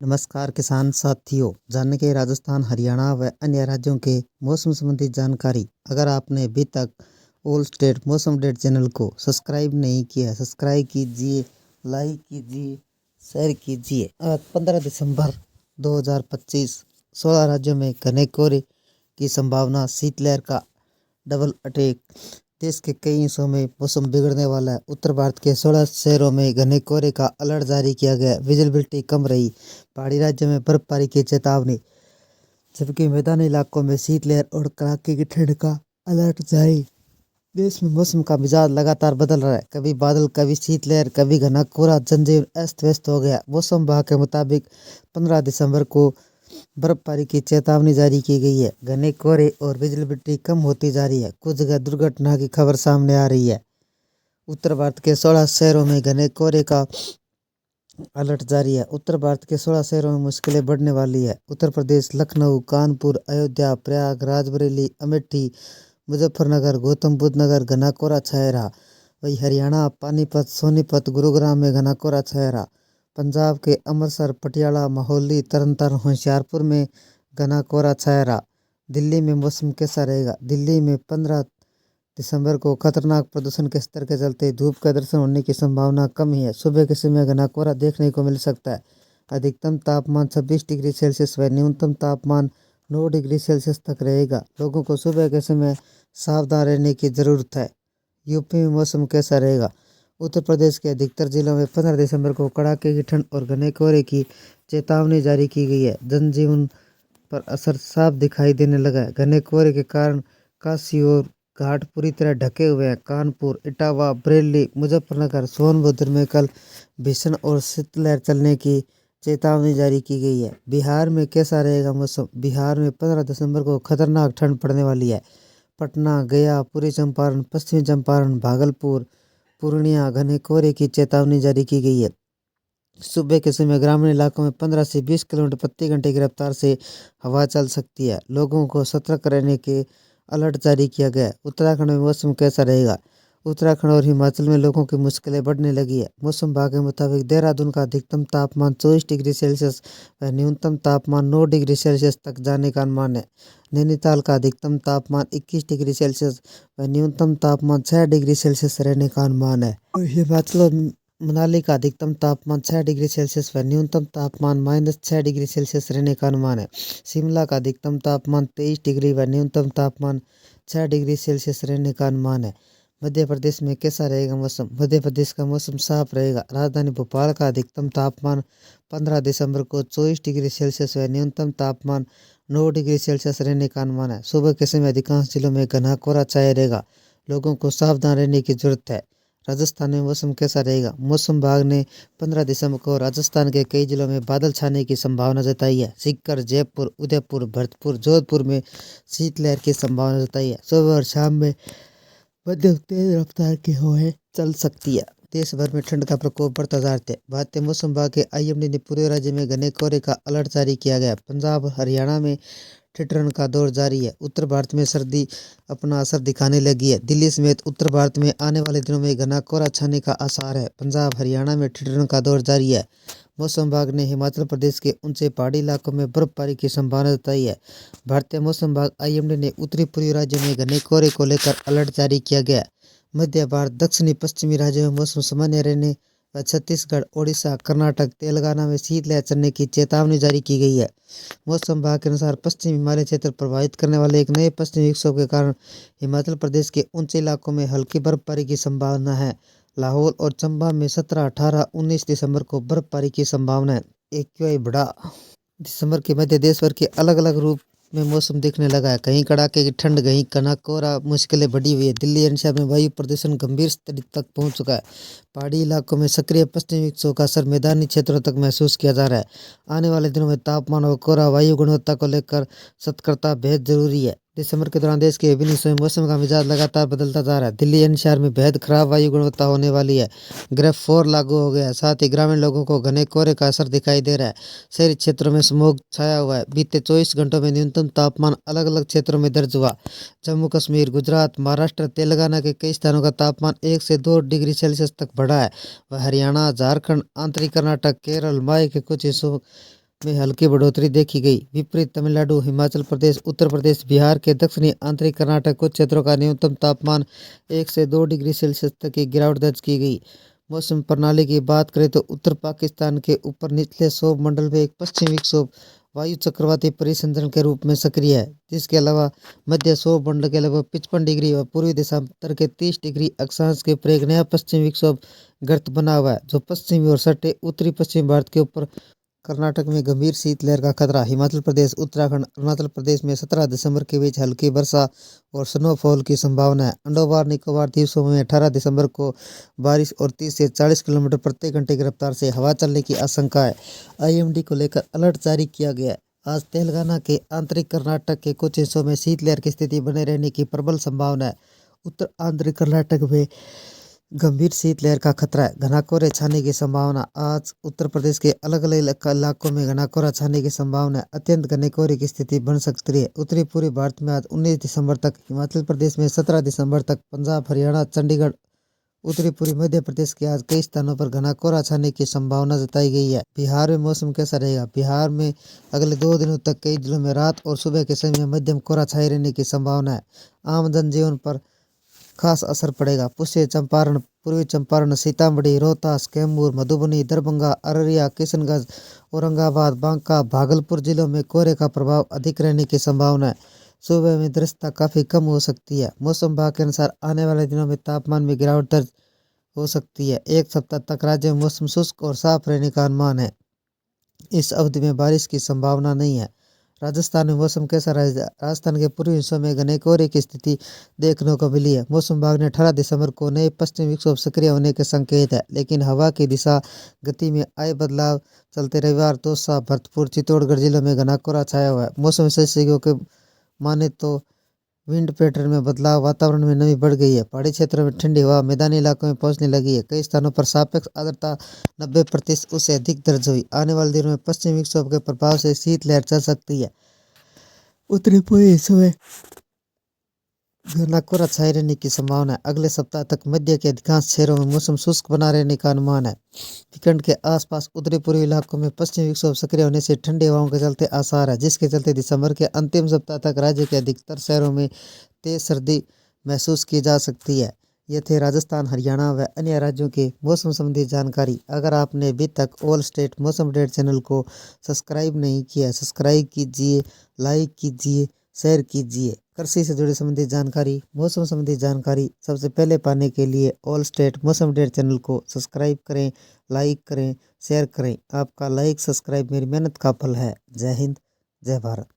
नमस्कार किसान साथियों, जानने के राजस्थान, हरियाणा व अन्य राज्यों के मौसम संबंधी जानकारी। अगर आपने अभी तक ऑल स्टेट मौसम अपडेट चैनल को सब्सक्राइब नहीं किया, सब्सक्राइब कीजिए, लाइक कीजिए, शेयर कीजिए। आज 15 दिसंबर 2025, 16 राज्यों में घने कोहरे की संभावना, शीतलहर का डबल अटैक। देश के कई हिस्सों में मौसम बिगड़ने वाला है। उत्तर भारत के 16 शहरों में घने कोहरे का अलर्ट जारी किया गया। विजिबिलिटी कम रही। पहाड़ी राज्यों में बर्फबारी की चेतावनी, जबकि मैदानी इलाकों में शीतलहर और कड़ाके की ठंड का अलर्ट जारी। देश में मौसम का मिजाज लगातार बदल रहा है। कभी बादल, कभी शीतलहर, कभी घना कोहरा। जनजीवन अस्त व्यस्त हो गया। मौसम विभाग के मुताबिक 15 दिसंबर को बर्फबारी की चेतावनी जारी की गई है। घने कोहरे और विजिबिलिटी कम होती जा रही है। कुछ जगह दुर्घटना की खबर सामने आ रही है। उत्तर भारत के 16 शहरों में घने कोहरे का अलर्ट जारी है। उत्तर भारत के 16 शहरों में मुश्किलें बढ़ने वाली है। उत्तर प्रदेश, लखनऊ, कानपुर, अयोध्या, प्रयाग, राजबरेली, अमेठी, मुजफ्फरनगर, गौतम बुद्ध नगर घना कोहरा छाया रहा। वहीं हरियाणा, पानीपत, सोनीपत, गुरुग्राम में घना कोहरा छाया रहा। पंजाब के अमृतसर, पटियाला, माहौली, तरन होशियारपुर में घना कोहरा छाया रहा। दिल्ली में मौसम कैसा रहेगा? दिल्ली में 15 दिसंबर को खतरनाक प्रदूषण के स्तर के चलते धूप का दर्शन होने की संभावना कम ही है। सुबह के समय घना कोहरा देखने को मिल सकता है। अधिकतम तापमान 26 डिग्री सेल्सियस व न्यूनतम तापमान 9 डिग्री सेल्सियस तक रहेगा। लोगों को सुबह के समय सावधान रहने की जरूरत है। यूपी में मौसम कैसा रहेगा? उत्तर प्रदेश के अधिकतर जिलों में 15 दिसंबर को कड़ाके की ठंड और घने कोहरे की चेतावनी जारी की गई है। जनजीवन पर असर साफ दिखाई देने लगा है। घने कोहरे के कारण काशी और घाट पूरी तरह ढके हुए हैं। कानपुर, इटावा, बरेली, मुजफ्फरनगर, सोनभद्र में कल भीषण और शीतलहर चलने की चेतावनी जारी की गई है। बिहार में कैसा रहेगा मौसम? बिहार में 15 दिसंबर को खतरनाक ठंड पड़ने वाली है। पटना, गया, पूर्वी चंपारण, पश्चिमी चंपारण, भागलपुर, पूर्णिया घने कोहरे की चेतावनी जारी की गई है। सुबह के समय ग्रामीण इलाकों में 15 से 20 किलोमीटर प्रति घंटे की रफ्तार से हवा चल सकती है। लोगों को सतर्क रहने के अलर्ट जारी किया गया है। उत्तराखंड में मौसम कैसा रहेगा? उत्तराखंड और हिमाचल में लोगों की मुश्किलें बढ़ने लगी है। मौसम विभाग के मुताबिक देहरादून का अधिकतम तापमान 24 डिग्री सेल्सियस व न्यूनतम तापमान 9 डिग्री सेल्सियस तक जाने का अनुमान है। नैनीताल का अधिकतम तापमान 21 डिग्री सेल्सियस व न्यूनतम तापमान 6 डिग्री सेल्सियस रहने का अनुमान है। और हिमाचल और मनाली का अधिकतम तापमान 6 डिग्री सेल्सियस व न्यूनतम तापमान -6 डिग्री सेल्सियस रहने का अनुमान है। शिमला का अधिकतम तापमान 23 डिग्री व न्यूनतम तापमान 6 डिग्री सेल्सियस रहने का अनुमान है। मध्य प्रदेश में कैसा रहेगा मौसम? मध्य प्रदेश का मौसम साफ रहेगा। राजधानी भोपाल का अधिकतम तापमान 15 दिसंबर को 24 डिग्री सेल्सियस व न्यूनतम तापमान 9 डिग्री सेल्सियस रहने का अनुमान है। सुबह के समय अधिकांश जिलों में घना कोहरा छाया रहेगा। लोगों को सावधान रहने की जरूरत है। राजस्थान में मौसम कैसा रहेगा? मौसम विभाग ने 15 दिसंबर को राजस्थान के कई जिलों में बादल छाने की संभावना जताई है। सीकर, जयपुर, उदयपुर, भरतपुर, जोधपुर में शीतलहर की संभावना जताई है। सुबह और शाम में मध्यम तेज रफ्तार की हवाएं चल सकती है। देश भर में ठंड का प्रकोप बढ़ता जा रहा है। भारतीय मौसम विभाग के आईएमडी ने पूरे राज्य में घने कोहरे का अलर्ट जारी किया गया। पंजाब, हरियाणा में ठिठुरन का दौर जारी है। उत्तर भारत में सर्दी अपना असर दिखाने लगी है। दिल्ली समेत उत्तर भारत में आने वाले दिनों में घना कोहरा छाने का आसार है। पंजाब, हरियाणा में ठिठुरन का दौर जारी है। मौसम विभाग ने हिमाचल प्रदेश के ऊंचे पहाड़ी इलाकों में बर्फबारी की संभावना जताई है। भारतीय मौसम विभाग आईएमडी ने उत्तरी पूर्वी राज्यों में घने कोहरे को लेकर अलर्ट जारी किया गया। मध्य भारत, दक्षिणी पश्चिमी राज्यों में मौसम सामान्य रहने व छत्तीसगढ़, ओडिशा, कर्नाटक, तेलंगाना में शीतलहर चलने की चेतावनी जारी की गई है। मौसम विभाग के अनुसार पश्चिमी हिमालय क्षेत्र प्रभावित करने वाले एक नए पश्चिमी विक्षोभ के कारण हिमाचल प्रदेश के ऊंचे इलाकों में हल्की बर्फबारी की संभावना है। लाहौल और चंबा में 17, 18, 19 दिसंबर को बर्फबारी की संभावना है। एक्यूआई बढ़ा। दिसंबर के मध्य देश भर के अलग अलग रूप में मौसम दिखने लगा है। कहीं कड़ाके की ठंड, कहीं घना कोहरा, मुश्किलें बढ़ी हुई है। दिल्ली एनसीआर में वायु प्रदूषण गंभीर स्तर तक पहुंच चुका है। पहाड़ी इलाकों में सक्रिय पश्चिमी विक्षोभ का असर मैदानी क्षेत्रों तक महसूस किया जा रहा है। आने वाले दिनों में तापमान और कोहरा, वायु गुणवत्ता को लेकर सतर्कता बेहद जरूरी है। दिसंबर के दौरान देश के विभिन्न हिस्सों में मौसम का मिजाज लगातार बदलता जा रहा है। दिल्ली एनसीआर में बेहद खराब वायु गुणवत्ता होने वाली है। ग्रेफ 4 लागू हो गया है। साथ ही ग्रामीण लोगों को घने कोहरे का असर दिखाई दे रहा है। शहरी क्षेत्रों में स्मॉग छाया हुआ है। बीते 24 घंटों में न्यूनतम तापमान अलग अलग क्षेत्रों में दर्ज हुआ। जम्मू कश्मीर, गुजरात, महाराष्ट्र, तेलंगाना के कई स्थानों का तापमान 1 से 2 डिग्री सेल्सियस तक बढ़ा है। वह हरियाणा, झारखंड, आंतरिक कर्नाटक, केरल, माहे के कुछ हिस्सों में हल्की बढ़ोतरी देखी गई। विपरीत तमिलनाडु, हिमाचल प्रदेश, उत्तर प्रदेश, बिहार के दक्षिणी आंतरिक कर्नाटक कुछ क्षेत्रों का न्यूनतम तापमान 1 से 2 डिग्री सेल्सियस तक की गिरावट दर्ज की गई। मौसम प्रणाली की बात करें तो उत्तर पाकिस्तान के ऊपर निचले क्षोभ मंडल में एक पश्चिमी विक्षोभ वायु चक्रवाती परिसंचरण के रूप में सक्रिय है, जिसके अलावा मध्य क्षोभ मंडल के लगभग 55 डिग्री व पूर्वी देशांतर के 30 डिग्री अक्षांश के ऊपर एक नया पश्चिमी विक्षोभ गर्त बना हुआ है, जो पश्चिमी और सटे उत्तरी पश्चिमी भारत के ऊपर। कर्नाटक में गंभीर शीतलहर का खतरा। हिमाचल प्रदेश, उत्तराखंड, अरुणाचल प्रदेश में 17 दिसंबर के बीच हल्की वर्षा और स्नोफॉल की संभावना है। अंडमान निकोबार द्वीपों में 18 दिसंबर को बारिश और 30 से 40 किलोमीटर प्रति घंटे की रफ्तार से हवा चलने की आशंका है। आईएमडी को लेकर अलर्ट जारी किया गया है। आज तेलंगाना के आंतरिक कर्नाटक के कुछ हिस्सों में शीतलहर की स्थिति बने रहने की प्रबल संभावना है। उत्तर आंतरिक कर्नाटक में गंभीर शीतलहर का खतरा है। घना कोहरे छाने की संभावना। आज उत्तर प्रदेश के अलग अलग इलाकों में घना कोहरा छाने की संभावना है। अत्यंत घने कोहरे की स्थिति बन सकती है। उत्तरी पूर्वी भारत में आज 19 दिसंबर तक, हिमाचल प्रदेश में 17 दिसंबर तक, पंजाब, हरियाणा, चंडीगढ़, उत्तरी पूर्वी मध्य प्रदेश के आज कई स्थानों पर घना कोहरा छाने की संभावना जताई गई है। बिहार में मौसम कैसा रहेगा? बिहार में अगले 2 दिनों तक कई जिलों में रात और सुबह के समय मध्यम कोहरा छाए रहने की संभावना है। आम जनजीवन पर खास असर पड़ेगा। पश्चिमी चंपारण, पूर्वी चंपारण, सीतामढ़ी, रोहतास, कैमूर, मधुबनी, दरभंगा, अररिया, किशनगंज, औरंगाबाद, बांका, भागलपुर जिलों में कोहरे का प्रभाव अधिक रहने की संभावना है। सुबह में दृश्यता काफ़ी कम हो सकती है। मौसम विभाग के अनुसार आने वाले दिनों में तापमान में गिरावट दर्ज हो सकती है। एक सप्ताह तक राज्य में मौसम शुष्क और साफ रहने का अनुमान है। इस अवधि में बारिश की संभावना नहीं है। राजस्थान में मौसम कैसा रहेगा? राजस्थान के पूर्वी हिस्सों में घने कोहरे की स्थिति देखने को मिली है। मौसम विभाग ने 18 दिसंबर को नए पश्चिमी विक्षोभ सक्रिय होने के संकेत है, लेकिन हवा की दिशा गति में आए बदलाव चलते रविवार दौसा, भरतपुर, चित्तौड़गढ़ जिलों में घना कोहरा छाया हुआ है। मौसम विशेषज्ञों के माने तो विंड पैटर्न में बदलाव, वातावरण में नमी बढ़ गई है। पहाड़ी क्षेत्रों में ठंडी हवा मैदानी इलाकों में पहुंचने लगी है। कई स्थानों पर सापेक्ष आर्द्रता 90% उससे अधिक दर्ज हुई। आने वाले दिनों में पश्चिमी विक्षोभ के प्रभाव से शीतलहर चल सकती है। उत्तरी पूर्वी हिस्सों में घना कोहरा छाए रहने की संभावना है। अगले सप्ताह तक मध्य के अधिकांश शहरों में मौसम शुष्क बना रहने का अनुमान है। वीकेंड के आसपास उत्तरी पूर्वी इलाकों में पश्चिमी विक्षोभ सक्रिय होने से ठंडी हवाओं के चलते आसार है, जिसके चलते दिसंबर के अंतिम सप्ताह तक राज्य के अधिकतर शहरों में तेज सर्दी महसूस की जा सकती है। ये थे राजस्थान, हरियाणा व अन्य राज्यों के मौसम संबंधी जानकारी। अगर आपने अभी तक ऑल स्टेट मौसम अपडेट चैनल को सब्सक्राइब नहीं किया, सब्सक्राइब कीजिए, लाइक कीजिए, शेयर कीजिए। कृषि से जुड़ी संबंधित जानकारी, मौसम संबंधी जानकारी सबसे पहले पाने के लिए ऑल स्टेट मौसम अपडेट चैनल को सब्सक्राइब करें, लाइक करें, शेयर करें। आपका लाइक सब्सक्राइब मेरी मेहनत का फल है। जय हिंद, जय भारत।